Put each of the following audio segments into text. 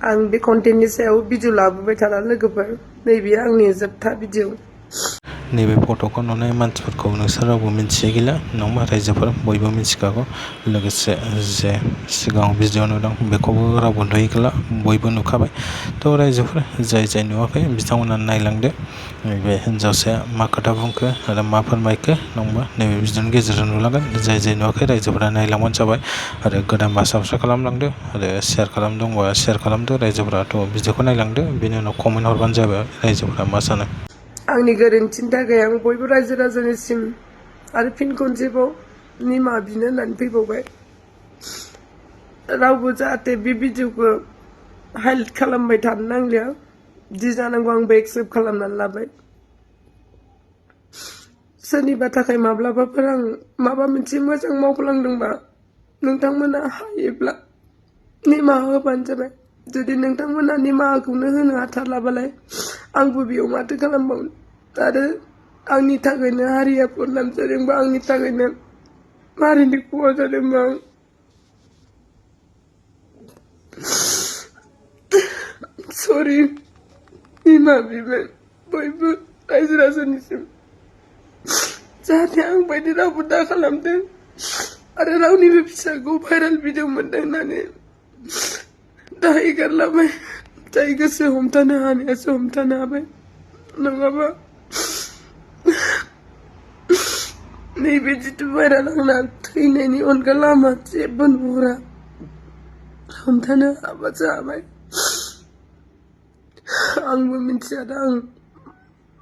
आं बे कन्टेन्टनि सायाव भिडिअ लाबोबाय थाना लोगोफोर नैबे आंनि जोबथा भिडिअ नैबे फट'खौ नुनाय मानसिफोरखौ नोंसोर रावबो मिन्थियै गैला नङा रायजोफोर बयबो मिन्थिखागौ लोगोसे जे सिगाङाव भिडिअ नुदों बेखौबो रावबो नुयै गैला बयबो नुखाबाय थ' रायजोफोर जाय नुवाखै बिथांमोना नायलांदो नैबे हिन्जावसाया मा खोथा बुंखो आरो मा फोरमायखो नङा नैबे भिडिअनि गेजेरजों नुलांगोन जाय नुवाखै रायजोफोरा नायलांबानो जाबाय आरो गोदानबा साबस्क्राइब खालामलांदो आरो शेयार खालामदोंबा शेयार खालामदो रायजोफोराथ' भिडिअखौ नायलांदो बेनि उनाव कमेन्ट हरबानो जाबाय रायजोफोरा मा सानो आंनि गोरोन्थिनि थाखाय आं बयबो रायजो राजानिसिम आरो फिन खनसेबाव निमाहा बिनो होननानै फैबावबाय रावबो जाहाथे बे भिडिअखौ हाइलाइट खालामबाय थानो नांलिया जि जानांगौ आंबो एक्सेप्ट खालामनानै लाबाय सोरनिबा थाखाय माब्लाबाफोर आं माबा मोनसे मोजां मावफ्लांदोंबा नोंथांमोना हायोब्ला निमाहा होबानो जाबाय जुदि नोंथांमोना निमाहाखौनो होनो हाथारलाबालाय आंबो बेयाव माथो खालामबावनो आरो आंनि थाखायनो हारिया बदनाम जादोंबा आंनि थाखायनो हारिनि खहा जादोंबा सरि निमाहा बिबाय बयबो रायजो राजानिसिम जाहाथे आं बायदि रावबो दा खालामदों आरो रावनिबो फिसाखौ भाइराल भिडिअ मोनदों होननानै दा एगारलाबाय जाय गोसो हमथानो हानायासो हमथानो हाबाय नङाबा नैबे जिथु भाइराल आंना थैनायनि अनगा लामा जेबो नुहुरा हमथानो हाबासो हाबाय आंबो मिथिया दा आं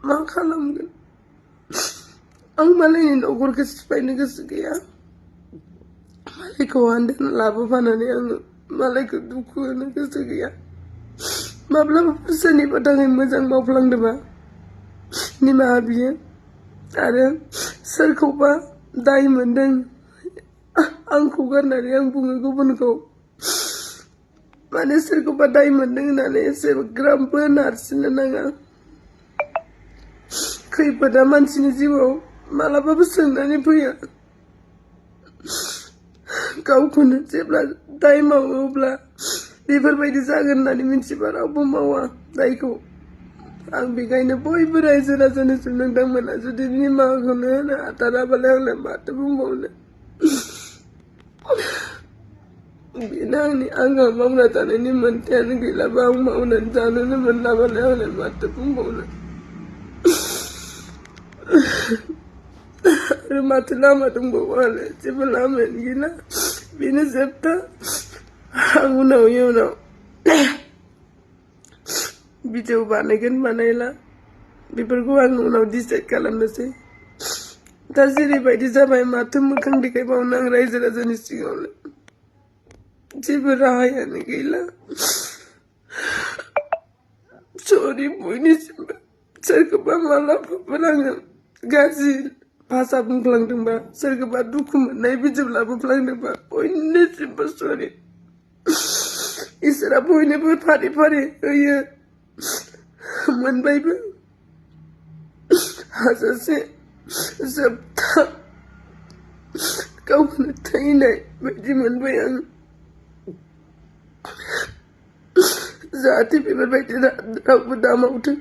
मा खालामगोन आं मालायनि न'खरखौ सिफायनो गोसो गैया मालायखौ आन्दायना लाबोफानानै आङो मालायखौ दुखु होनो गोसो गैया माब्लाबाफोर सोरनिबा थाखाय मोजां मावफ्लांदोंबा निमाहा बियो आरो सोरखौबा दाय मोनदों आंखौ गारनानै आं बुङो गुबुनखौ माने सोरखौबा दाय मोनदों होननानै एसेग्रामबो नारसिननो नाङा खैफोदा मानसिनि जिउआव मालाबाबो सोंनानै फैया गावखौनो जेब्ला दाय मावो अब्ला बेफोरबायदि जागोन होननानै मिथिबा रावबो मावा दायखौ आं बेखायनो बयबो रायजो राजानिसिम नोंथांमोना जुदि निमाहाखौनो होनो हाथाराबालाय आंलाय माथो बुंबावनो बेनो आंहा मावना जानायनि मोन्थायानो गैलाबा आं मावनानै जानोनो मोनलाबालाय आंलाय माथो बुंबावनो आरो माथो लामा दंबावो आंलाय जेबो लामायानो गैला बेनो जोबथा आं इयुनाव भिडिअ बानायगोन बानायला बेफोरखौ आं उनाव डिसाइड खालामनोसै दा जेरैबायदि जाबाय माथो मोखां देखायबावनो आं रायजो राजानि सिगाङावलाय जेबो राहायानो गैला सरि बयनिसिमबो सोरखौबा मालाबाफोर आङो गाज्रि भाषा बुंफ्लांदोंबा सोरखौबा दुखु मोननाय भिडिअ लाबोफ्लांदोंबा बयनिसिमबो सरि इसोरा बयनोबो फारि फारि होयो मोनबायबो हाजासे जोबथा गावखौनो थैनाय बायदि मोनबाय आं जाहाथे बेफोरबायदि रावबो दामावथों